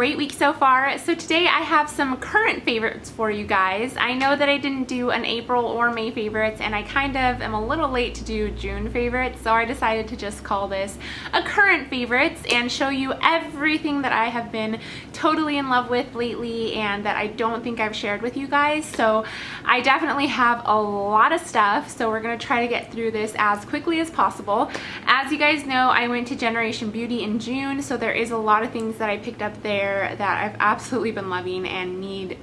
great week so far. So today I have some current favorites for you guys. I know that I didn't do an April or May favorites, and I kind of am a little late to do June favorites, so I decided to just call this a current favorites and show you everything that I have been totally in love with lately and that I don't think I've shared with you guys. So I definitely have a lot of stuff, so we're going to try to get through this as quickly as possible. As you guys know, I went to Generation Beauty in June, so there is a lot of things that I picked up there that I've absolutely been loving and need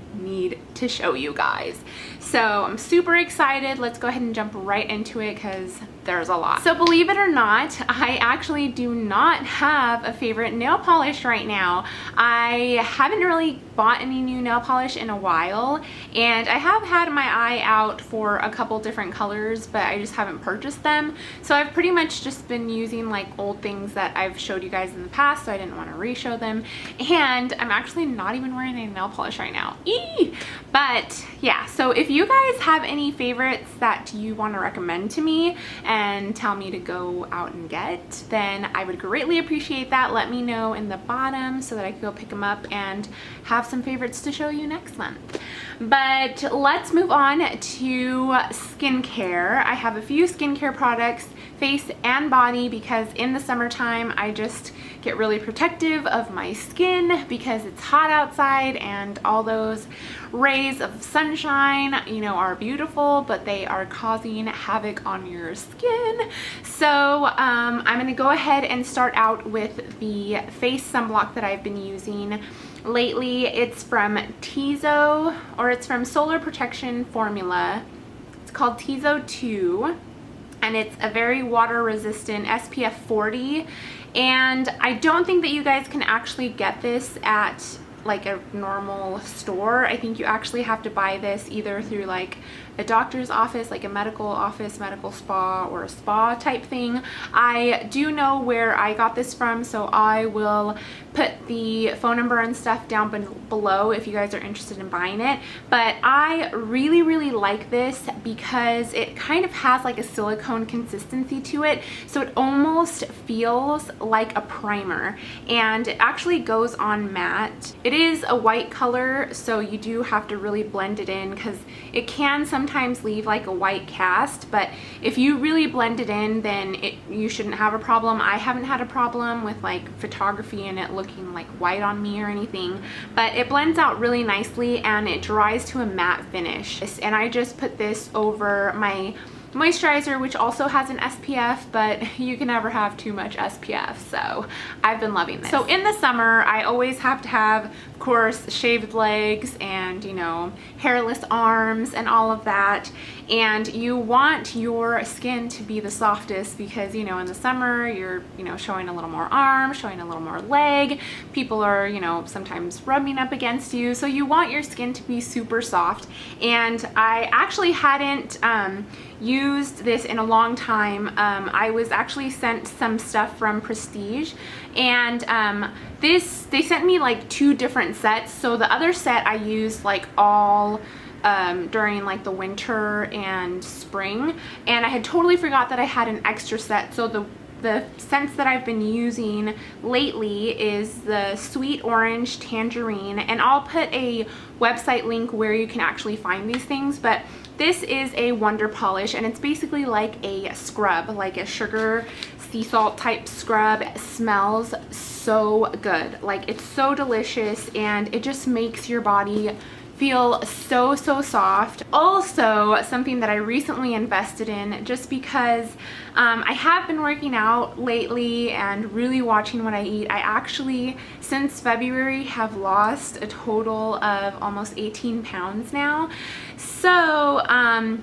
to show you guys. So I'm super excited. Let's go ahead and jump right into it because there's a lot. So believe it or not, I actually do not have a favorite nail polish right now. I haven't really bought any new nail polish in a while, and I have had my eye out for a couple different colors, but I just haven't purchased them. So I've pretty much just been using like old things that I've showed you guys in the past, so I didn't want to re-show them. And I'm actually not even wearing any nail polish right now. Eee! But yeah, so if you guys have any favorites that you want to recommend to me and tell me to go out and get, then I would greatly appreciate that. Let me know in the bottom so that I can go pick them up and have some favorites to show you next month. But let's move on to skincare. I have a few skincare products, face and body, because in the summertime I just get really protective of my skin because it's hot outside and all those rays of sunshine, you know, are beautiful, but they are causing havoc on your skin. So I'm gonna go ahead and start out with the face sunblock that I've been using lately. It's from Tizo, or it's from Solar Protection Formula. It's called Tizo 2, and it's a very water resistant SPF 40, and I don't think that you guys can actually get this at like a normal store. I think you actually have to buy this either through like a doctor's office, like a medical office, medical spa, or a spa type thing. I do know where I got this from, so I will put the phone number and stuff down below if you guys are interested in buying it. But I really like this because it kind of has like a silicone consistency to it, so it almost feels like a primer, and it actually goes on matte. It is a white color, so you do have to really blend it in because it can sometimes leave like a white cast, but if you really blend it in, then you shouldn't have a problem. I haven't had a problem with like photography and it looking like white on me or anything, but it blends out really nicely and it dries to a matte finish. And I just put this over my moisturizer, which also has an SPF, but you can never have too much SPF, so I've been loving this. So in the summer, I always have to have, of course, shaved legs and, you know, hairless arms and all of that, and you want your skin to be the softest because, you know, in the summer you're, you know, showing a little more arm, showing a little more leg, people are, you know, sometimes rubbing up against you, so you want your skin to be super soft. And I actually hadn't used this in a long time. I was actually sent some stuff from Prestige, and they sent me like 2 different sets. So the other set I used like all during like the winter and spring, and I had totally forgot that I had an extra set. So the scents that I've been using lately is the Sweet Orange Tangerine, and I'll put a website link where you can actually find these things, but this is a wonder polish, and it's basically like a scrub, like a sugar sea salt type scrub. It smells so good, like it's so delicious, and it just makes your body feel so soft. Also, something that I recently invested in just because I have been working out lately and really watching what I eat. I actually, since February, have lost a total of almost 18 pounds now. So,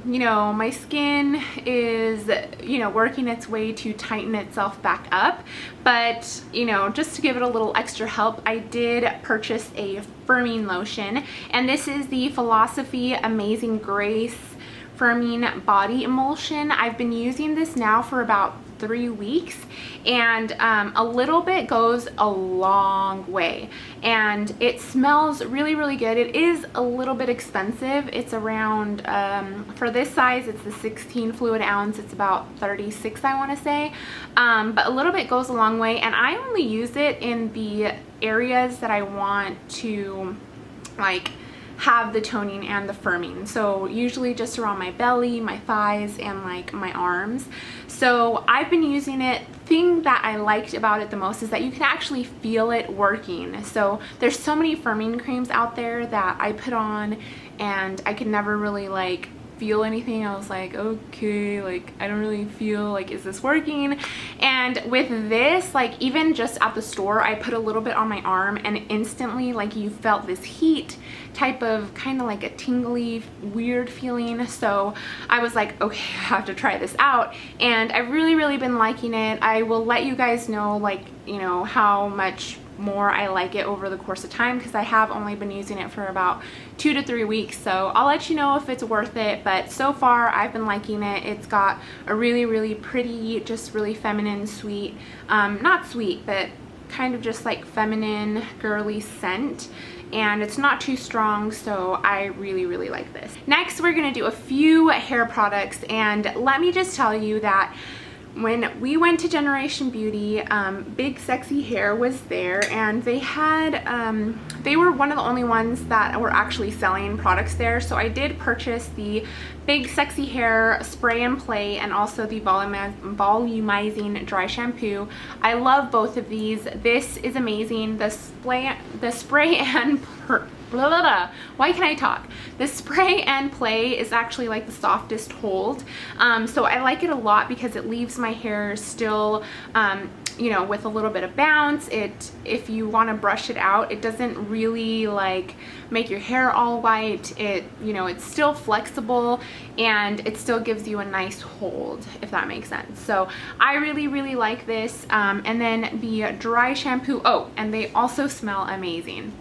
you know, my skin is, you know, working its way to tighten itself back up. But, you know, just to give it a little extra help, I did purchase a firming lotion, and this is the Philosophy Amazing Grace Firming Body Emulsion. I've been using this now for about 3 weeks, and a little bit goes a long way, and it smells really, really good. It is a little bit expensive. It's around, for this size, it's the 16 fluid ounce. It's about 36, I want to say, but a little bit goes a long way, and I only use it in the areas that I want to like have the toning and the firming. So usually just around my belly, my thighs, and like my arms. So I've been using it. Thing that I liked about it the most is that you can actually feel it working. So there's so many firming creams out there that I put on and I could never really like feel anything. I was like, okay, like I don't really feel like, is this working? And with this, like even just at the store, I put a little bit on my arm and instantly like you felt this heat type of kind of like a tingly weird feeling. So I was like, okay, I have to try this out, and I've really been liking it. I will let you guys know, like, you know, how much more I like it over the course of time, because I have only been using it for about 2 to 3 weeks. So I'll let you know if it's worth it, but so far I've been liking it. It's got a really pretty, just really feminine, sweet, not sweet, but kind of just like feminine girly scent, and it's not too strong, so I really like this. Next, we're gonna do a few hair products, and let me just tell you that when we went to Generation Beauty, Big Sexy Hair was there, and they had, they were one of the only ones that were actually selling products there. So I did purchase the Big Sexy Hair Spray and Play, and also the Volumizing Dry Shampoo. I love both of these. This is amazing. The spray and why can I talk? The Spray and Play is actually like the softest hold, so I like it a lot because it leaves my hair still, you know, with a little bit of bounce. If you want to brush it out, it doesn't really like make your hair all white. It, you know, it's still flexible and it still gives you a nice hold, if that makes sense. So I really like this. And then the dry shampoo, oh, and they also smell amazing.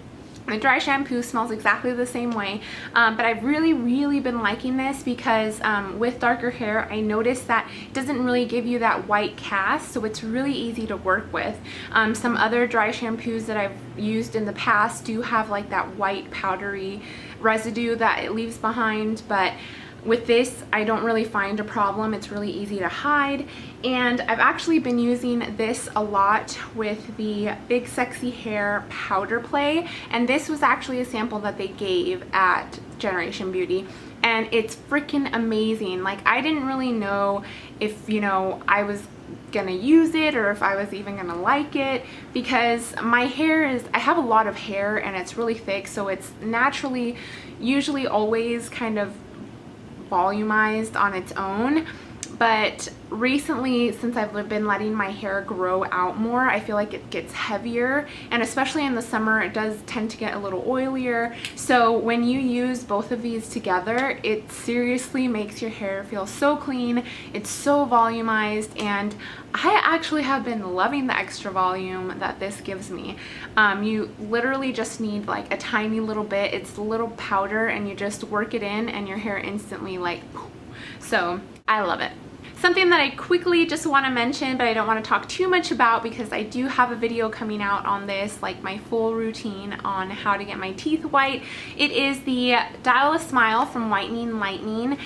The dry shampoo smells exactly the same way, but I've really been liking this because with darker hair, I noticed that it doesn't really give you that white cast, so it's really easy to work with. Some other dry shampoos that I've used in the past do have like that white powdery residue that it leaves behind, but with this, I don't really find a problem. It's really easy to hide, and I've actually been using this a lot with the Big Sexy Hair Powder Play, and this was actually a sample that they gave at Generation Beauty, and it's freaking amazing. Like, I didn't really know if, you know, I was gonna use it or if I was even gonna like it, because my hair is, I have a lot of hair and it's really thick, so it's naturally usually always kind of volumized on its own. But recently, since I've been letting my hair grow out more, I feel like it gets heavier, and especially in the summer it does tend to get a little oilier. So when you use both of these together, it seriously makes your hair feel so clean. It's so volumized, and I actually have been loving the extra volume that this gives me. You literally just need like a tiny little bit. It's a little powder, and you just work it in and your hair instantly like poof. So I love it. Something that I quickly just want to mention, but I don't want to talk too much about because I do have a video coming out on this, like my full routine on how to get my teeth white. It is the Dial a Smile from Whitening Lightening.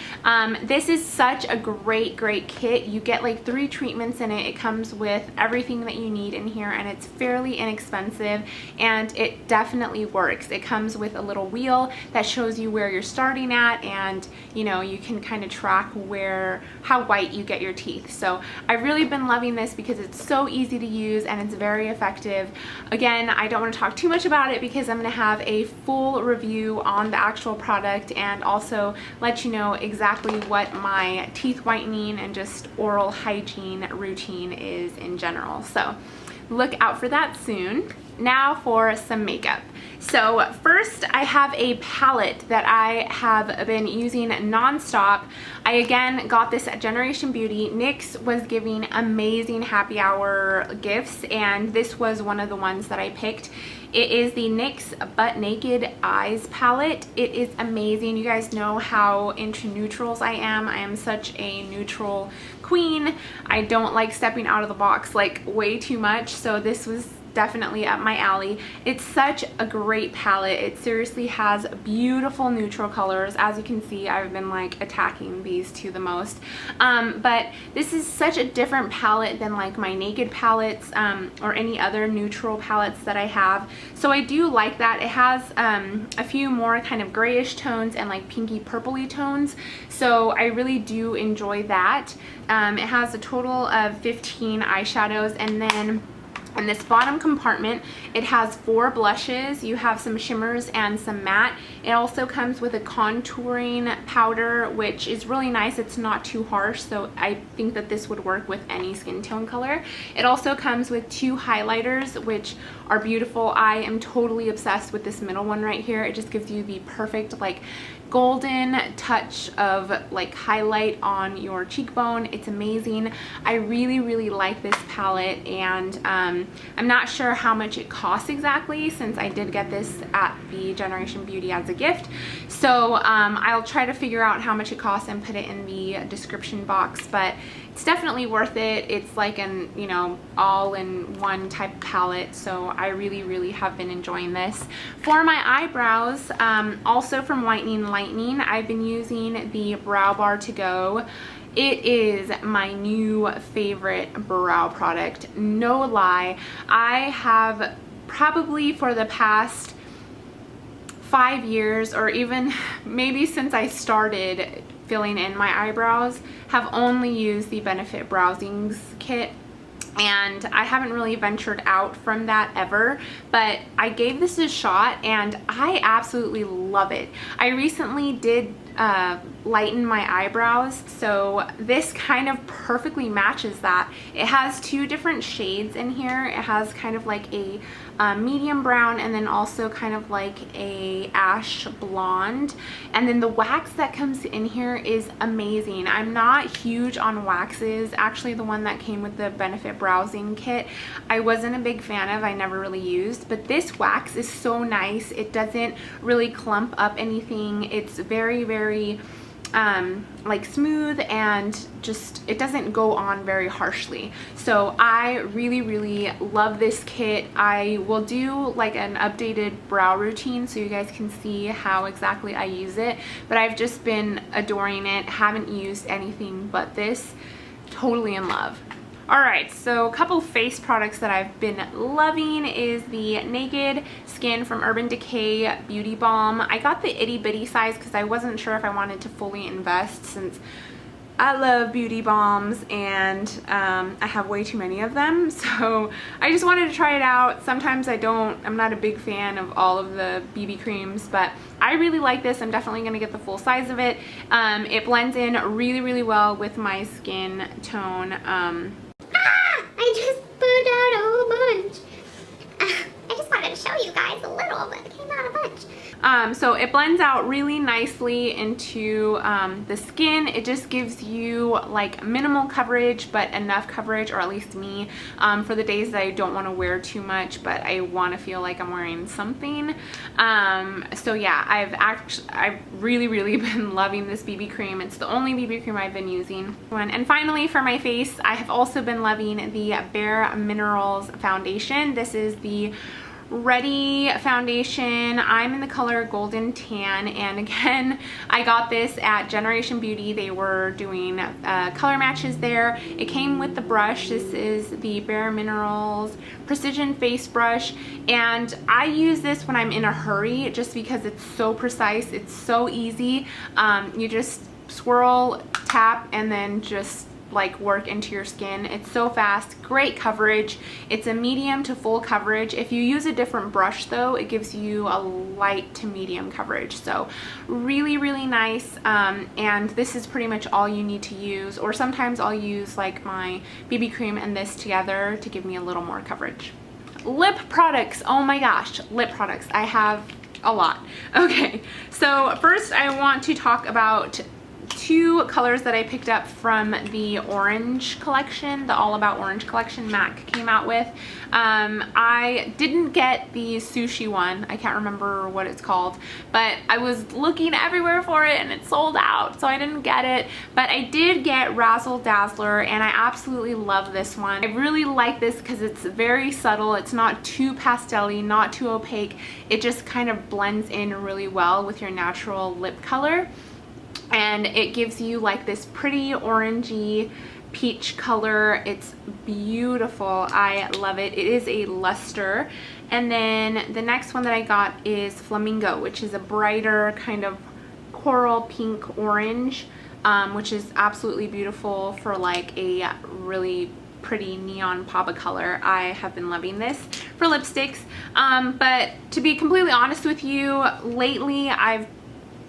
This is such a great kit. You get like 3 treatments in it. It comes with everything that you need in here, and it's fairly inexpensive, and it definitely works. It comes with a little wheel that shows you where you're starting at, and you know, you can kind of track how white you get your teeth. So I've really been loving this because it's so easy to use and it's very effective. Again, I don't want to talk too much about it because I'm going to have a full review on the actual product, and also let you know exactly what my teeth whitening and just oral hygiene routine is in general. So look out for that soon. Now for some makeup. So first, I have a palette that I have been using non-stop. I again got this at Generation Beauty. NYX was giving amazing happy hour gifts, and this was one of the ones that I picked. It is the NYX Butt Naked Eyes palette. It is amazing. You guys know how into neutrals I am. I am such a neutral queen. I don't like stepping out of the box like way too much, so this was definitely up my alley. It's such a great palette. It seriously has beautiful neutral colors. As you can see, I've been like attacking these two the most. But this is such a different palette than like my Naked palettes or any other neutral palettes that I have. So I do like that. It has a few more kind of grayish tones and like pinky purpley tones. So I really do enjoy that. It has a total of 15 eyeshadows, and then in this bottom compartment, it has 4 blushes. You have some shimmers and some matte. It also comes with a contouring powder, which is really nice. It's not too harsh, so I think that this would work with any skin tone color. It also comes with 2 highlighters, which are beautiful. I am totally obsessed with this middle one right here. It just gives you the perfect like golden touch of like highlight on your cheekbone. It's amazing. I really like this palette, and I'm not sure how much it costs exactly, since I did get this at the Generation Beauty as a gift. So I'll try to figure out how much it costs and put it in the description box, but it's definitely worth it. It's like an, you know, all-in-one type of palette, so I really have been enjoying this. For my eyebrows, also from Whitening Lightening, I've been using the Brow Bar to Go. It is my new favorite brow product, no lie. I have probably for the past 5 years, or even maybe since I started filling in my eyebrows, have only used the Benefit Browsing Kit, and I haven't really ventured out from that ever, but I gave this a shot and I absolutely love it. I recently did lighten my eyebrows, so this kind of perfectly matches that. It has 2 different shades in here. It has kind of like a medium brown, and then also kind of like a ash blonde, and then the wax that comes in here is amazing. I'm not huge on waxes. Actually, the one that came with the Benefit Browsing Kit I wasn't a big fan of. I never really used, but this wax is so nice. It doesn't really clump up anything. It's very like smooth, and just it doesn't go on very harshly. So I really love this kit. I will do like an updated brow routine so you guys can see how exactly I use it, but I've just been adoring it. Haven't used anything but this. Totally in love. Alright, so a couple face products that I've been loving is the Naked Skin from Urban Decay Beauty Balm. I got the itty bitty size because I wasn't sure if I wanted to fully invest, since I love beauty balms and I have way too many of them, so I just wanted to try it out. Sometimes I'm not a big fan of all of the BB creams, but I really like this. I'm definitely going to get the full size of it. It blends in really well with my skin tone. I just put out a whole bunch. I just wanted to show you guys a little, but it came out a bunch. So it blends out really nicely into the skin. It just gives you like minimal coverage, but enough coverage, or at least me, for the days that I don't want to wear too much, but I want to feel like I'm wearing something. So yeah, I've really been loving this BB cream. It's the only BB cream I've been using. And finally, for my face, I have also been loving the BareMinerals foundation. This is the Ready foundation. I'm in the color Golden Tan, and again, I got this at Generation Beauty. They were doing color matches there. It came with the brush. This is the BareMinerals Precision Face Brush, and I use this when I'm in a hurry just because it's so precise. It's so easy. You just swirl, tap, and then just like work into your skin. It's so fast, great coverage. It's a medium to full coverage. If you use a different brush though, it gives you a light to medium coverage. So really nice. And this is pretty much all you need to use, or sometimes I'll use like my BB cream and this together to give me a little more coverage. Lip products, oh my gosh, lip products. I have a lot. Okay, so first I want to talk about two colors that I picked up from the orange collection, the All About Orange collection MAC came out with. I didn't get the sushi one. I can't remember what it's called, but I was looking everywhere for it and it sold out, so I didn't get it. But I did get Razzle Dazzler, and I absolutely love this one. I really like this because it's very subtle. It's not too pastel-y, not too opaque. It just kind of blends in really well with your natural lip color. And it gives you like this pretty orangey peach color. It's beautiful. I love it. It is a luster. And then the next one that I got is Flamingo, which is a brighter kind of coral pink orange, which is absolutely beautiful for like a really pretty neon pop color. I have been loving this for lipsticks. But to be completely honest with you, lately I've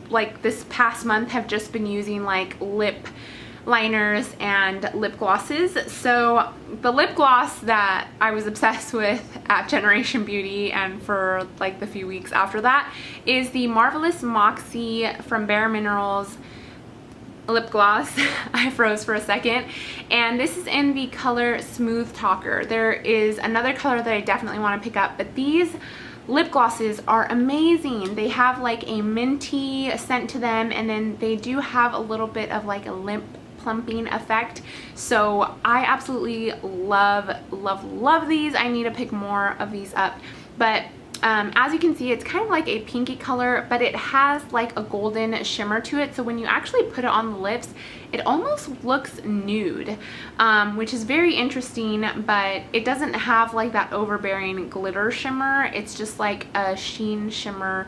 like this past month have just been using like lip liners and lip glosses. So the lip gloss that I was obsessed with at Generation Beauty and for like the few weeks after that is the Marvelous Moxie from BareMinerals lip gloss. I froze for a second. And this is in the color Smooth Talker. There is another color that I definitely want to pick up, but these lip glosses are amazing. They have like a minty scent to them, and then they do have a little bit of like a lip plumping effect. So I absolutely love these. I need to pick more of these up. But as you can see, it's kind of like a pinky color, but it has like a golden shimmer to it. So when you actually put it on the lips, it almost looks nude, which is very interesting, but it doesn't have like that overbearing glitter shimmer. It's just like a sheen shimmer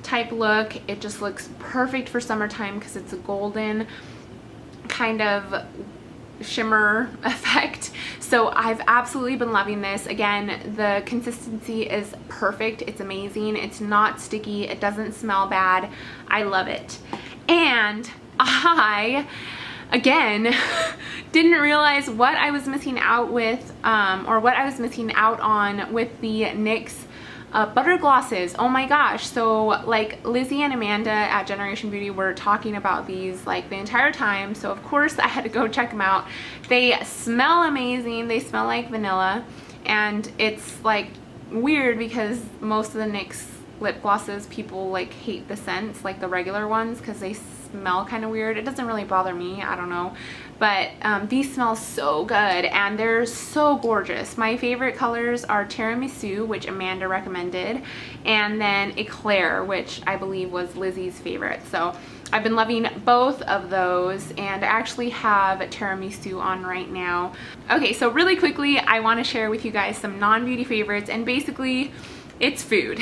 type look. It just looks perfect for summertime because it's a golden kind of shimmer effect. So I've absolutely been loving this. Again, the consistency is perfect. It's amazing. It's not sticky. It doesn't smell bad. I love it. And I, again, didn't realize what I was missing out with, or what I was missing out on with the NYX butter glosses. Oh my gosh. So like Lizzie and Amanda at Generation Beauty were talking about these like the entire time, so of course I had to go check them out. They smell amazing. They smell like vanilla, and it's like weird because most of the NYX lip glosses, people like hate the scents, like the regular ones, because they smell kind of weird. It doesn't really bother me, I don't know, but these smell so good and they're so gorgeous. My favorite colors are Tiramisu, which Amanda recommended, and then Eclair, which I believe was Lizzie's favorite. So I've been loving both of those, and I actually have Tiramisu on right now. Okay, so really quickly, I want to share with you guys some non-beauty favorites, and basically it's food.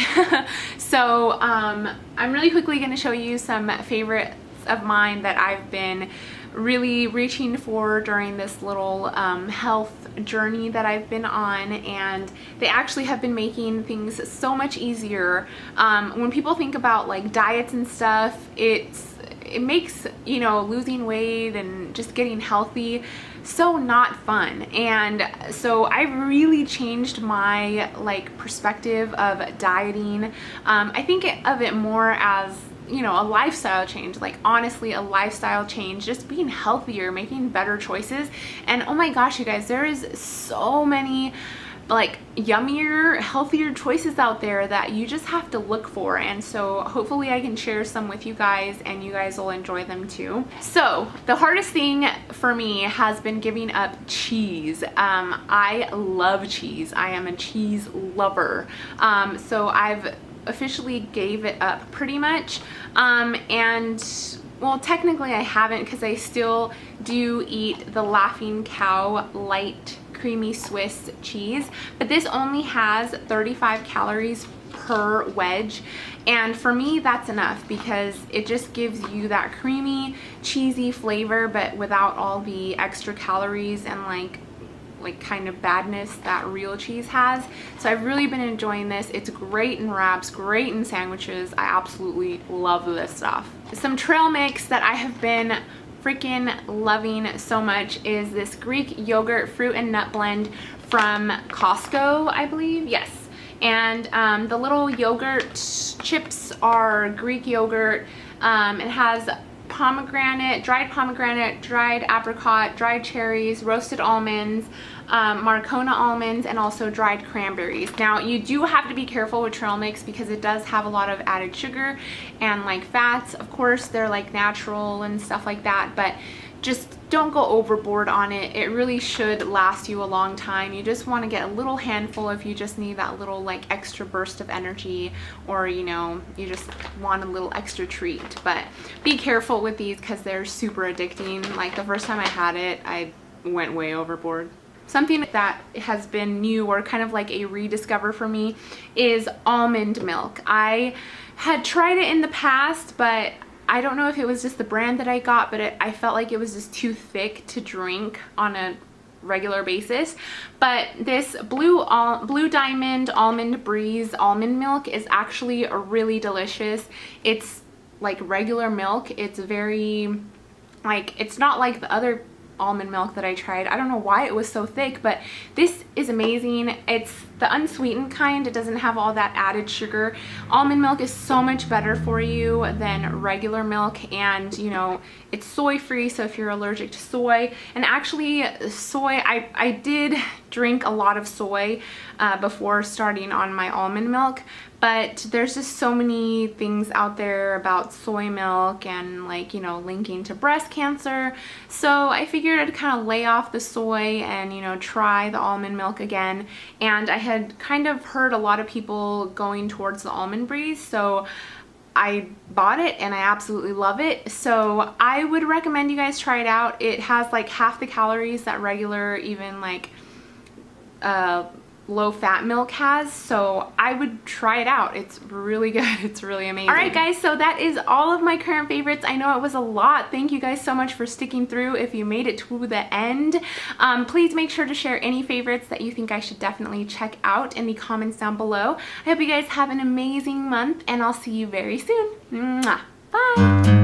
So I'm really quickly going to show you some favorites of mine that I've been really reaching for during this little health journey that I've been on, and they actually have been making things so much easier. When people think about like diets and stuff, it makes, you know, losing weight and just getting healthy so not fun. And so I really changed my like perspective of dieting. I think of it more as, you know, a lifestyle change, like honestly a lifestyle change, just being healthier, making better choices. And oh my gosh, you guys, there is so many like yummier, healthier choices out there that you just have to look for. And so hopefully I can share some with you guys and you guys will enjoy them too. So the hardest thing for me has been giving up cheese. I love cheese. I am a cheese lover. So I've officially gave it up pretty much. And well, technically I haven't, because I still do eat the Laughing Cow light creamy Swiss cheese, but this only has 35 calories per wedge, and for me that's enough because it just gives you that creamy cheesy flavor but without all the extra calories and like kind of badness that real cheese has. So I've really been enjoying this. It's great in wraps, great in sandwiches. I absolutely love this stuff. Some trail mix that I have been freaking loving so much is this Greek yogurt fruit and nut blend from Costco, I believe. Yes. And the little yogurt chips are Greek yogurt. It has pomegranate, dried apricot, dried cherries, roasted almonds, Marcona almonds, and also dried cranberries. Now you do have to be careful with trail mix because it does have a lot of added sugar and like fats. Of course they're like natural and stuff like that, but just don't go overboard on it. It really should last you a long time. You just want to get a little handful if you just need that little like extra burst of energy, or you know, you just want a little extra treat. But be careful with these because they're super addicting. Like the first time I had it, I went way overboard. Something that has been new or kind of like a rediscover for me is almond milk. I had tried it in the past, but I don't know if it was just the brand that I got, but I felt like it was just too thick to drink on a regular basis. But this Blue Diamond Almond Breeze almond milk is actually really delicious. It's like regular milk. It's very, like, it's not like the other almond milk that I tried. I don't know why it was so thick, but this is amazing. It's the unsweetened kind. It doesn't have all that added sugar. Almond milk is so much better for you than regular milk, and you know, it's soy free, so if you're allergic to soy, and actually soy, I did drink a lot of soy before starting on my almond milk, but there's just so many things out there about soy milk and like, you know, linking to breast cancer. So I figured I'd kind of lay off the soy and, you know, try the almond milk again. And I had kind of heard a lot of people going towards the almond breeze, so I bought it and I absolutely love it. So I would recommend you guys try it out. It has like half the calories that regular, even like low fat milk has, so I would try it out. It's really good. It's really amazing. All right guys, so that is all of my current favorites. I know it was a lot. Thank you guys so much for sticking through. If you made it to the end, please make sure to share any favorites that you think I should definitely check out in the comments down below. I hope you guys have an amazing month, and I'll see you very soon. Mwah. Bye.